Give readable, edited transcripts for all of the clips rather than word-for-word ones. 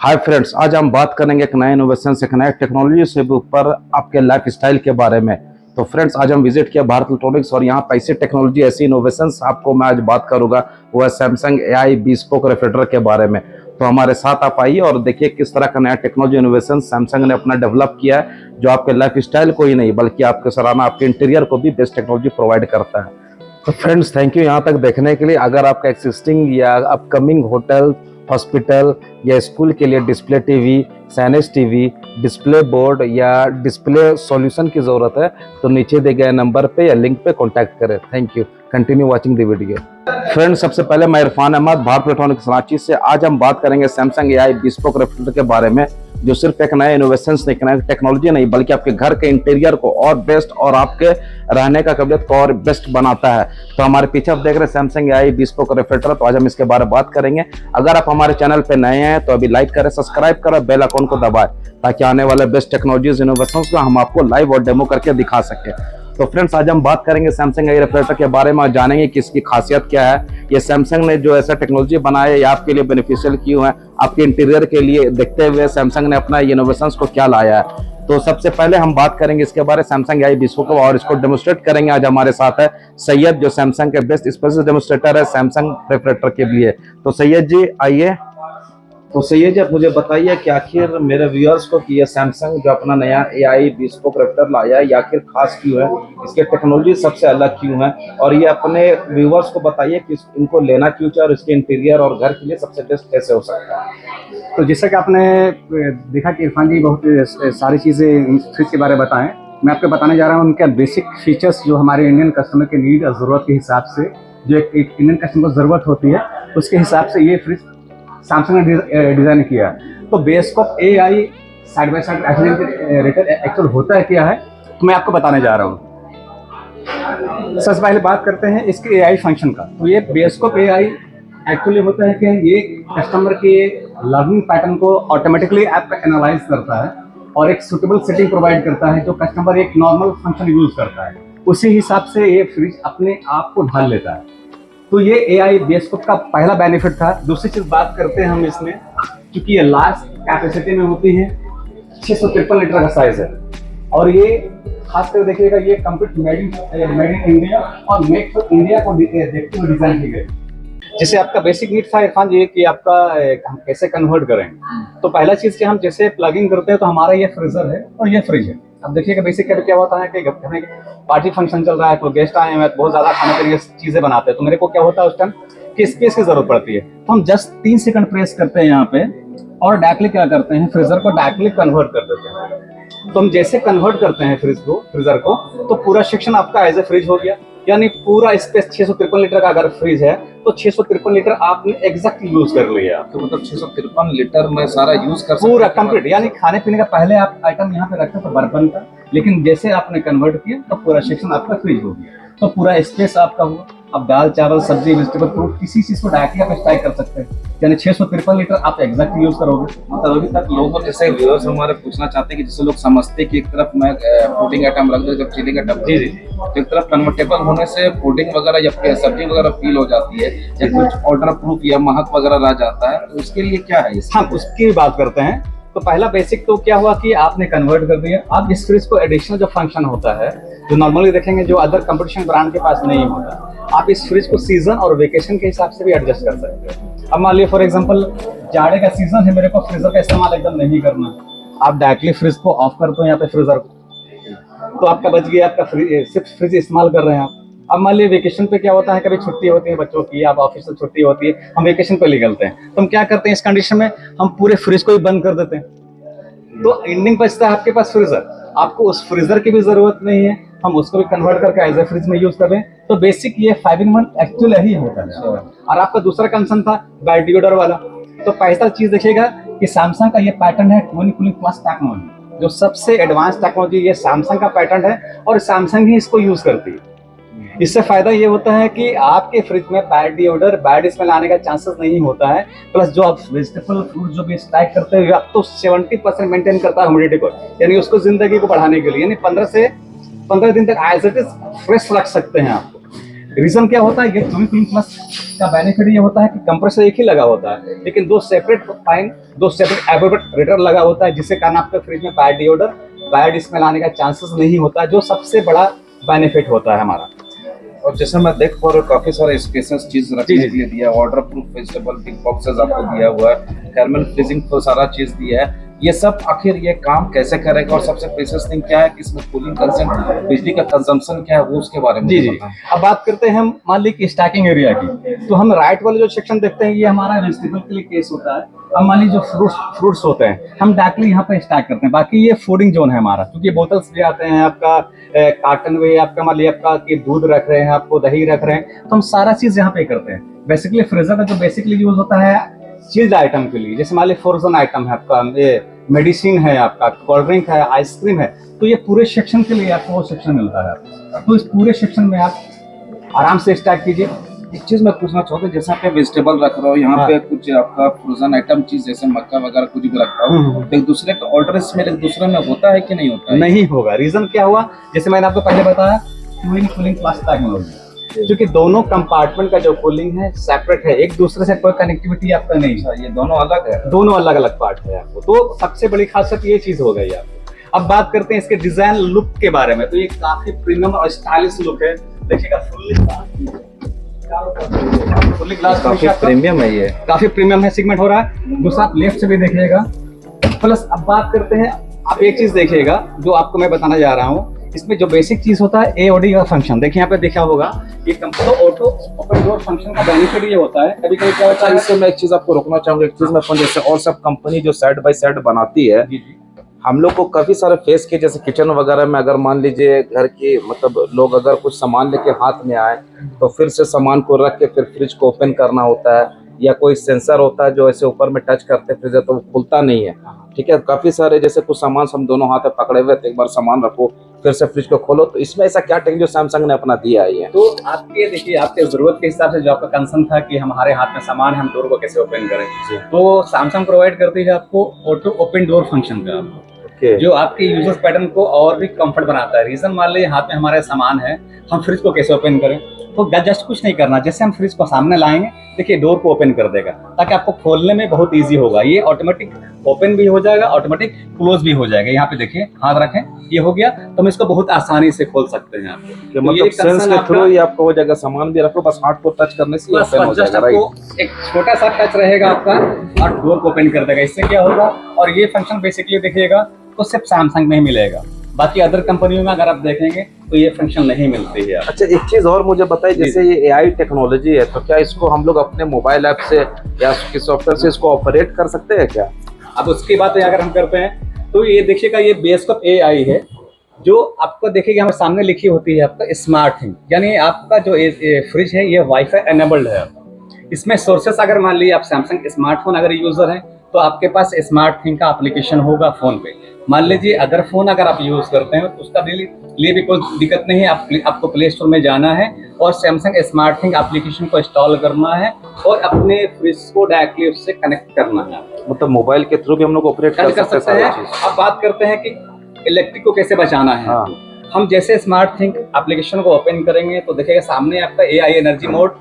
Hi friends, आज हम बात करेंगे एक नए इनोवेशन से, एक नए टेक्नोलॉजी से ऊपर आपके लाइफ स्टाइल के बारे में। तो फ्रेंड्स, आज हम विजिट किया भारत इलेक्ट्रॉनिक्स और यहाँ पे ऐसी टेक्नोलॉजी, ऐसी इनोवेशंस आपको मैं आज बात करूंगा, वो है सैमसंग AI bespoke रेफ्रिजरेटर के बारे में। तो हमारे साथ आप आइए और देखिए किस तरह का नया टेक्नोलॉजी इनोवेशन सैमसंग ने अपना डेवलप किया है, जो आपके लाइफ स्टाइल को ही नहीं बल्कि आपके सराहना, आपके इंटीरियर को भी बेस्ट टेक्नोलॉजी प्रोवाइड करता है। तो फ्रेंड्स, थैंक यू यहाँ तक देखने के लिए। अगर आपका एक्सिस्टिंग या अपकमिंग होटल, हॉस्पिटल या स्कूल के लिए display TV, signage TV, display board या डिस्प्ले सॉल्यूशन की ज़रूरत है तो नीचे दिए गए नंबर पे या लिंक पे कॉन्टैक्ट करें। Thank you. Continue watching the video. Friends, सबसे पहले मैं इरफान अहमद, भारत इलेक्ट्रॉनिक्स रांची से। आज हम बात करेंगे सैमसंग AI bespoke रेफ्रिजरेटर के बारे में, जो सिर्फ एक नया इनोवेशन, एक नया टेक्नोलॉजी नहीं बल्कि आपके घर के इंटीरियर को और बेस्ट और आपके रहने का काबिलियत को और बेस्ट बनाता है। तो हमारे पीछे आप देख रहे हैं सैमसंग AI bespoke रेफ्रिजरेटर। तो आज हम इसके बारे में बात करेंगे। अगर आप हमारे चैनल पे नए हैं तो अभी लाइक करें, सब्सक्राइब करें, बेल आइकन को दबाएं ताकि आने वाले बेस्ट टेक्नोलॉजीज इनोवेशंस को हम आपको लाइव और डेमो करके दिखा सके। तो फ्रेंड्स, आज हम बात करेंगे सैमसंग AI रेफ्रिजरेटर के बारे में और जानेंगे कि इसकी खासियत क्या है, ये सैमसंग ने जो ऐसा टेक्नोलॉजी बनाया है ये आपके लिए बेनिफिशियल क्यों है, आपके इंटीरियर के लिए देखते हुए सैमसंग ने अपना इनोवेशंस को क्या लाया है। तो सबसे पहले हम बात करेंगे इसके बारे में सैमसंग AI bespoke और इसको डेमोस्ट्रेट करेंगे। आज हमारे साथ है सैयद, जो सैमसंग के बेस्ट स्पेशलिस्ट डेमोस्ट्रेटर है सैमसंग रेफ्रिजरेटर के लिए। तो सैयद जी आइए। तो सैयद जी, आप मुझे बताइए कि आखिर मेरे व्यूअर्स को कि ये सैमसंग जो अपना नया AI bespoke रेफ्रिजरेटर लाया है ये आखिर खास क्यों है, इसके टेक्नोलॉजी सबसे अलग क्यों है, और ये अपने व्यूअर्स को बताइए कि इनको लेना क्यों चाहिए और इसके इंटीरियर और घर के लिए सबसे बेस्ट कैसे हो सकता है। तो जैसा कि आपने देखा कि इरफान जी बहुत सारी चीज़ें फ्रिज के बारे में बताएं, मैं आपको बताने जा रहा हूं उनके बेसिक फीचर्स जो हमारे इंडियन कस्टमर के नीड और ज़रूरत के हिसाब से, जो एक इंडियन कस्टमर को ज़रूरत होती है उसके हिसाब से ये फ्रिज सैमसंग ने डिज़ाइन किया है। तो बेस्कॉप AI side by side refrigerator actual होता है क्या है, तो मैं आपको बताने जा रहा हूँ। सबसे पहले बात करते हैं इसके AI फंक्शन का। तो ये बेस्कॉप AI एक्चुअली होता है कि ये कस्टमर के लर्निंग पैटर्न को ऑटोमेटिकली ऐप पे एनालाइज करता है और एक सुटेबल सेटिंग प्रोवाइड करता है जो कस्टमर एक नॉर्मल फंक्शन यूज करता है, उसी हिसाब से ये फ्रिज अपने आप को ढाल लेता है। तो ये AI बेस्कॉप का पहला बेनिफिट था। दूसरी चीज बात करते हैं हम इसमें, क्योंकि ये लार्ज कैपेसिटी में होती है, 653 लीटर का साइज है और ये खासकर देखिएगा ये कंप्लीट मेड इन इंडिया और मेक फॉर इंडिया को देखते हुए डिजाइन की गई। जैसे आपका बेसिक नीड था इरफान जी कि आपका हम कैसे कन्वर्ट करें, तो पहला चीज कि हम जैसे प्लगिंग करते हैं तो हमारा ये फ्रीजर है और ये फ्रिज है। अब देखिएगा बेसिक क्या होता है कि घर में पार्टी फंक्शन चल रहा है, कोई गेस्ट आए हैं, बहुत ज्यादा खाने के लिए चीजें बनाते हैं, तो मेरे को क्या होता है उस टाइम कि स्पेस की जरूरत पड़ती है, तो हम जस्ट 3 सेकंड प्रेस करते हैं यहाँ पे और डायरेक्टली क्या करते हैं फ्रीजर को डायरेक्टली कन्वर्ट कर देते हैं। तो हम जैसे कन्वर्ट करते हैं फ्रीजर को तो पूरा सेक्शन आपका एज ए फ्रिज हो गया, यानी पूरा स्पेस 653 लीटर का अगर फ्रिज है तो 653 लीटर आपने एग्जैक्ट यूज कर लिया। तो मतलब 653 लीटर में सारा यूज कर सकते पूरा कंप्लीट, यानी खाने पीने का पहले आप आइटम यहाँ पे रखते तो बर्तन का, लेकिन जैसे आपने कन्वर्ट किया तो पूरा सेक्शन आपका फ्रिज हो गया, तो पूरा स्पेस आपका हुआ। अब दाल चावल सब्जी वेजिटेबल फ्रूट किसी चीज को डायरेक्टली आप स्टाइक कर सकते हैं, यानी 653 लीटर आप एग्जैक्ट यूज करोगे। मतलब अभी तक लोगों जैसे व्यूअर्स हमारे पूछना चाहते हैं कि जैसे लोग समझते कि एक तरफ मैं फूडिंग आइटम रख दो, जब चिलिंग आइटम जी तो एक तरफ कन्वर्टेबल होने से फूडिंग वगैरह या सब्जी वगैरह फील हो जाती है या कुछ ऑर्डर प्रूफ या महक वगैरह रह जाता है, तो उसके लिए क्या है? हाँ, उसकी बात करते हैं। तो पहला बेसिक तो क्या हुआ कि आपने कन्वर्ट कर दिया। अब इस फ्रिज को एडिशनल जो फंक्शन होता है, जो नॉर्मली देखेंगे जो अदर कंपटीशन ब्रांड के पास नहीं होता, आप इस फ्रिज को सीजन और वेकेशन के हिसाब से भी एडजस्ट कर सकते हैं। अब मान लीजिए फॉर एग्जांपल जाड़े का सीजन है, मेरे को फ्रीजर का इस्तेमाल एकदम नहीं करना, आप डायरेक्टली फ्रिज को ऑफ कर दो यहाँ पे फ्रीजर को, तो आपका बच गया, आपका सिर्फ फ्रिज इस्तेमाल कर रहे हैं आप। अब मान लीजिए वेकेशन पे क्या होता है, कभी छुट्टी होती है बच्चों की, आप ऑफिस से छुट्टी होती है, हम वेकेशन पे निकलते हैं, तो हम क्या करते हैं इस कंडीशन में, हम पूरे फ्रिज को ही बंद कर देते हैं, तो एंडिंग बचता है आपके पास फ्रीजर। आपको उस फ्रीजर की भी जरूरत नहीं है, हम उसको भी कन्वर्ट करके एज ए फ्रिज में यूज कर रहे हैं। तो बेसिक ये 5-in-1 एक्चुअल ही होता है। और आपका दूसरा कंसर्न था बैटियोडर वाला, तो पहला चीज देखिएगा कि सैमसंग का ये पैटर्न है ट्विन कूलिंग प्लस टेक्नोलॉजी, जो सबसे एडवांस टेक्नोलॉजी ये सैमसंग का पैटर्न है और सैमसंग ही इसको यूज करती है। इससे फायदा ये होता है कि आपके फ्रिज में बैड डिओडर, बैड स्मेल आने का चांसेस नहीं होता है। प्लस जो आप वेजिटेबल फ्रूट जो भी स्टैक करते हैं आप तो 70% मेंटेन करता है ह्यूमिडिटी को, यानी उसको जिंदगी को बढ़ाने के लिए, यानी 15 से 15 दिन तक एज इट इज फ्रेश रख सकते हैं आप। रीजन क्या होता है, ये कूलिंग प्लस का बेनिफिट ये होता है कि कंप्रेसर एक ही लगा होता है, लेकिन दो सेपरेट एवापोरेटर लगा होता है, जिससे कारण आपके फ्रिज में बैड स्मेल आने का चांसेस नहीं होता है, जो सबसे बड़ा बेनिफिट होता है हमारा। और जैसे मैं देख पा रहा हूँ काफी सारे स्पेसेस चीज रखने के लिए दिया है, water proof vegetable big boxes आपको दिया हुआ है, थर्मल फ्रीजिंग तो सारा चीज दिया है। ये सब आखिर ये काम कैसे करेगा और सबसे प्रीशियस थिंग क्या है कि इसमें कूलिंग कंसेंट बिजली का कंजम्पशन क्या है वो उसके बारे में जी। बताएं। अब बात करते हैं हम मान ली कि स्टैकिंग एरिया की, तो हम राइट वाले जो सेक्शन देखते हैं ये हमारा वेजिटेबल के लिए केस होता है। अब मान ली जो फ्रूट्स होते हैं हम डायरेक्टली यहाँ पे स्टैक करते हैं, बाकी ये फूडिंग जोन है हमारा, क्योंकि बोतल्स भी आते हैं आपका कार्टन में, आपका मान ली आपका कि दूध रख रहे हैं, आपको दही रख रहे हैं, तो हम सारा चीज यहाँ पे करते हैं। बेसिकली फ्रीजर का जो बेसिकली यूज होता है चिल्ड आइटम के लिए, जैसे मान ली फ्रोजन आइटम है आपका, ये मेडिसिन है आपका, कोल्ड ड्रिंक है, आइसक्रीम है, तो ये पूरे सेक्शन के लिए आपको वो सेक्शन मिलता है आपको। तो इस पूरे सेक्शन में आप आराम से स्टैक कीजिए। एक चीज मैं पूछना चाहता हूँ, जैसे आप वेजिटेबल रख रहे हो यहाँ हाँ। पे कुछ आपका फ्रोजन आइटम चीज जैसे मक्का वगैरह कुछ भी रखता हो, तो एक दूसरे का ऑर्डर इसमें एक दूसरे में होता है कि नहीं होता है? नहीं होगा। रीजन क्या हुआ, जैसे मैंने आपको पहले बताया, कूलिंग प्लस टेक्नोलॉजी, क्योंकि दोनों कंपार्टमेंट का जो कूलिंग है सेपरेट है, एक दूसरे से कोई कनेक्टिविटी आपका नहीं है, ये दोनों अलग है, दोनों अलग अलग पार्ट है आपको। तो सबसे बड़ी खासियत ये चीज हो गई आपको। अब बात करते हैं इसके डिजाइन लुक के बारे में, तो ये काफी प्रीमियम और स्टाइलिश लुक है। देखिएगा फुल्ली ग्लास काफी प्रीमियम है ये, काफी प्रीमियम है, सेगमेंट हो रहा है। दूसरा आप लेफ्ट से भी देखिएगा। प्लस अब बात करते हैं, आप एक चीज देखिएगा जो आपको मैं बताना जा रहा हूँ, इसमें जो बेसिक चीज होता है एओडी का फंक्शन, देखिए यहाँ पे देखा होगा, ये ऑटो ओपन डोर फंक्शन का बेनिफिट ये होता है। कभी कभी क्या होता है, इससे मैं एक चीज आपको रोकना चाहूंगा, एक चीज में अपन जैसे और सब कंपनी जो साइड बाय साइड बनाती है, हम लोग को काफी सारे फेस के जैसे किचन वगैरह में अगर मान लीजिए घर की मतलब लोग अगर कुछ सामान लेके हाथ में आए तो फिर से सामान को रख के फिर फ्रिज को ओपन करना होता है, या कोई सेंसर होता है जो ऐसे ऊपर में टच करते फ्रिज है तो वो खुलता नहीं है। ठीक है, काफी सारे जैसे कुछ सामान हम दोनों हाथ में पकड़े हुए थे, एक बार सामान रखो फिर से फ्रिज को खोलो, तो इसमें ऐसा क्या टेक्निक जो सैमसंग ने अपना दिया है? तो आपके देखिए आपके जरूरत के हिसाब से जो आपका कंसर्न था कि हमारे हाथ में सामान है, हम डोर को कैसे ओपन करें, तो सैमसंग प्रोवाइड करती है आपको ऑटो ओपन डोर फंक्शन का, जो आपके यूजर्स पैटर्न को और भी कंफर्ट बनाता है। रीजन मान लीजिए हाथ में हमारे सामान है, हम फ्रिज को कैसे ओपन करें, तो जस्ट कुछ नहीं करना, जैसे हम फ्रिज को सामने लाएंगे देखिए डोर को ओपन कर देगा, ताकि आपको खोलने में बहुत इजी होगा। ये ऑटोमेटिक ओपन भी हो जाएगा, ऑटोमेटिक क्लोज भी हो जाएगा। यहाँ पे देखिए हाथ रखें, ये हो गया, तो हम इसको बहुत आसानी से खोल सकते हैं आपको। मतलब सेंस के थ्रू ही आपको हो जाएगा, सामान भी रखो बस हाथ को टच करने से ओपन हो जाएगा, राइट? एक छोटा सा टच रहेगा आपका और डोर को ओपन कर देगा। इससे क्या होगा, और ये फंक्शन बेसिकली देखिएगा तो सिर्फ सैमसंग में ही मिलेगा, बाकी अदर कंपनियों में अगर आप देखेंगे तो ये फंक्शन नहीं मिलती है। अच्छा, एक चीज और मुझे बताइए, जैसे ये एआई टेक्नोलॉजी है, तो क्या इसको हम लोग अपने मोबाइल ऐप से या किसी सॉफ्टवेयर से इसको ऑपरेट कर सकते हैं क्या? अब उसकी बात अगर हम करते हैं तो ये देखिएगा, ये बेस्ड एआई है, जो आपको देखिएगा हमारे सामने लिखी होती है आपका स्मार्ट थिंग, यानी आपका जो फ्रिज है ये वाईफाई एनेबल्ड है। इसमें सोर्सेस अगर मान लीजिए आप सैमसंग स्मार्टफोन अगर यूजर हैं तो आपके पास स्मार्ट थिंग का एप्लीकेशन होगा फोन पे। मान लीजिए अदर फोन अगर आप यूज करते हैं तो उसका लिए भी कोई दिक्कत नहीं है, आपको प्ले स्टोर में जाना है और सैमसंग स्मार्ट थिंग एप्लीकेशन को इंस्टॉल करना है और अपने फ्रिज को डायरेक्टली उससे कनेक्ट करना है। मतलब मोबाइल के थ्रू भी हम लोग ऑपरेट कर सकते हैं। अब बात करते हैं कि इलेक्ट्रिक को कैसे बचाना है। हाँ। हम जैसे स्मार्ट थिंग एप्लीकेशन को ओपन करेंगे तो देखिएगा सामने आपका एआई एनर्जी मोड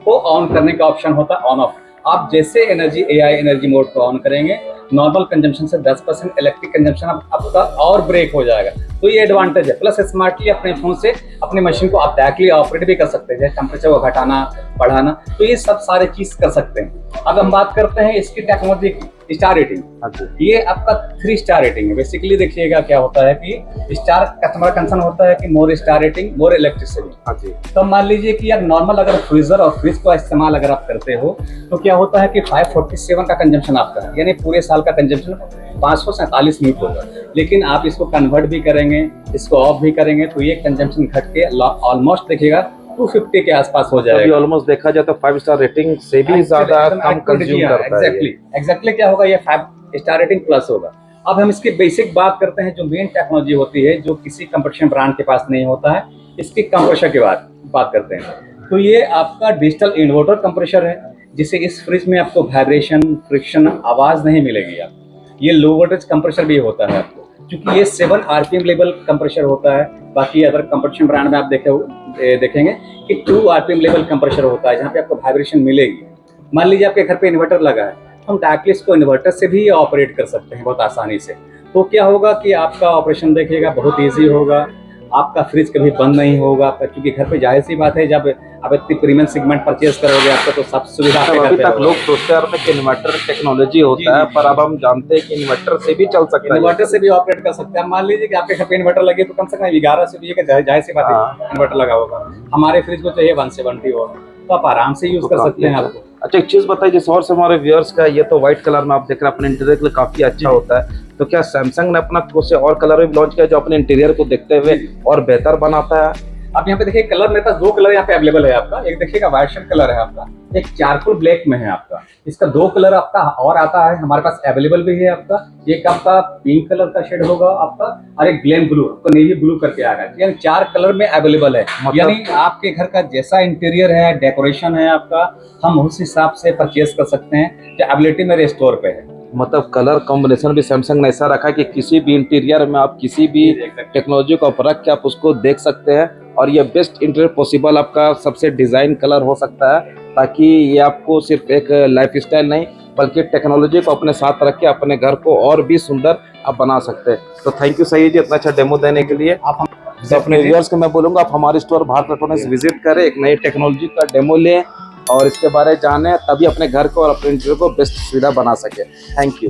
को ऑन करने का ऑप्शन होता है, ऑन ऑफ। आप जैसे एआई एनर्जी मोड को ऑन करेंगे, नॉर्मल कंजम्पशन से 10% इलेक्ट्रिक कंजम्पशन आपका और ब्रेक हो जाएगा। तो ये एडवांटेज है। प्लस स्मार्टली अपने फोन से अपने मशीन को आप डायरेक्टली ऑपरेट भी कर सकते हैं, टेम्परेचर को घटाना बढ़ाना, तो ये सब सारे चीज कर सकते हैं। अब हम बात करते हैं इसकी टेक्नोलॉजी की स्टार रेटिंग। ये आपका 3 स्टार रेटिंग है। बेसिकली देखिएगा क्या होता है कि स्टार कस्टमर कंसर्न होता है कि मोर स्टार रेटिंग मोर इलेक्ट्रिसिटी। तो मान लीजिए कि यार नॉर्मल अगर फ्रीजर और फ्रिज का इस्तेमाल अगर आप करते हो तो क्या होता है कि 547 का कंजम्पशन आपका है, यानी पूरे साल का कंजम्पशन 547 यूनिट होगा। लेकिन आप इसको कन्वर्ट भी करेंगे, इसको ऑफ भी करेंगे तो ये कंजम्पशन घट के ऑलमोस्ट देखिएगा 250 के आसपास हो जाएगा। ऑलमोस्ट देखा जाए तो 5 स्टार रेटिंग से भी ज्यादा कम कंज्यूम करता है। एग्जैक्टली क्या होगा, ये 5 स्टार रेटिंग प्लस होगा। अब हम इसकी बेसिक बात करते हैं, जो मेन टेक्नोलॉजी होती है जो किसी कंप्रेशन ब्रांड के पास नहीं होता है, इसकी कंप्रेशर की बात करते हैं। तो ये आपका डिजिटल इन्वर्टर कंप्रेशर है, जिससे इस फ्रिज में आपको वाइब्रेशन, फ्रिक्शन, आवाज नहीं मिलेगी। आप ये लो वोल्टेज कंप्रेसर भी होता है आपको, क्योंकि ये 7 RPM लेवल कंप्रेसर होता है। बाकी अदर कंप्रेशन ब्रांड में आप देखेंगे कि 2 RPM लेवल कंप्रेसर होता है, जहाँ पे आपको वाइब्रेशन मिलेगी। मान लीजिए आपके घर पे इन्वर्टर लगा है, हम डायरेक्टली इसको इन्वर्टर से भी ऑपरेट कर सकते हैं बहुत आसानी से। तो क्या होगा कि आपका ऑपरेशन देखिएगा बहुत ईजी होगा, आपका फ्रिज कभी बंद नहीं होगा आपका, क्योंकि घर पे जाहिर सी बात है जब आप इतनी प्रीमियम सेगमेंट परचेज करोगे आपको तो सब सुविधा आपके घर अभी पे तक होगा। लोग सोचते आ रहे थे कि इन्वर्टर टेक्नोलॉजी होता है, पर अब हम जानते हैं कि इन्वर्टर से भी चल सकता है। इन्वर्टर से भी ऑपरेट कर सकते हैं। मान लीजिए कि आपके घर पे इन्वर्टर लगे तो कम से कम 11 से भी जाहिर सी बात है इन्वर्टर लगा होगा। हमारे फ्रिज को चाहिए 170 हो, तो आप आराम से यूज कर सकते हैं आपको। अच्छा, एक चीज बताइए, जिस और से हमारे व्यूअर्स का, ये तो व्हाइट कलर में आप देख रहे हैं अपने इंटीरियर के लिए काफी अच्छा होता है, तो क्या सैमसंग ने अपना कुछ और कलर भी लॉन्च किया जो अपने इंटीरियर को देखते हुए और बेहतर बनाता है? आप यहाँ पे देखिए कलर, मेरे पास 2 कलर यहाँ पे अवेलेबल है आपका। एक देखिएगा व्हाइट शेड कलर है आपका, एक चारकोल ब्लैक में है आपका। इसका 2 कलर आपका और आता है, हमारे पास अवेलेबल भी है आपका। एक आपका पिंक कलर का शेड होगा आपका, और एक ग्लेम ब्लू, आपको नेवी ब्लू करके आएगा। यानी 4 कलर में अवेलेबल है। यानी आपके घर का जैसा इंटीरियर है, डेकोरेशन है आपका, हम उस हिसाब से परचेज कर सकते हैं। जो अवेलेबिलिटी मेरे स्टोर पे है। मतलब कलर कॉम्बिनेशन भी सैमसंग ने ऐसा रखा है कि किसी भी इंटीरियर में आप किसी भी टेक्नोलॉजी को रख के आप उसको देख सकते हैं, और ये बेस्ट इंटीरियर पॉसिबल आपका सबसे डिजाइन कलर हो सकता है, ताकि ये आपको सिर्फ एक लाइफस्टाइल नहीं बल्कि टेक्नोलॉजी को अपने साथ रख के अपने घर को और भी सुंदर आप बना सकते हैं। तो थैंक यू सही जी इतना अच्छा डेमो देने के लिए। आप तो अपने व्यूअर्स को मैं बोलूँगा आप हमारे स्टोर भारत इलेक्ट्रॉनिक्स विजिट करें, एक नई टेक्नोलॉजी का डेमो लें और इसके बारे में जानें, तभी अपने घर को और अपने इंटीरियर को बेस्ट सुविधा बना सके। Thank you.